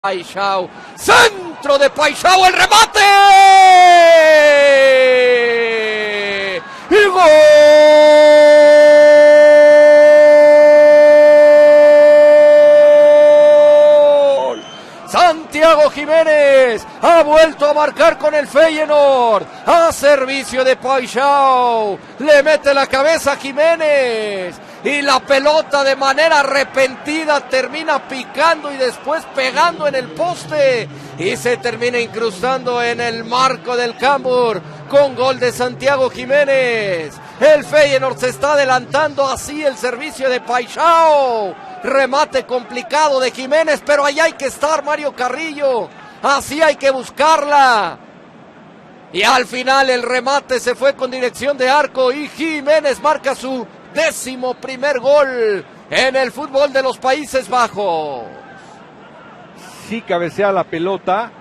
Paixão, centro de Paixão, el remate y gol. Santiago Jiménez ha vuelto a marcar con el Feyenoord, a servicio de Paixão, le mete la cabeza a Jiménez y la pelota de manera repentina termina picando y después pegando en el poste y se termina incrustando en el marco del Cambuur con gol de Santiago Jiménez. El Feyenoord se está adelantando, así el servicio de Paixão, remate complicado de Jiménez, pero ahí hay que estar, Mario Carrillo, así hay que buscarla. Y al final el remate se fue con dirección de arco y Jiménez marca su 11º gol en el fútbol de los Países Bajos. Sí cabecea la pelota,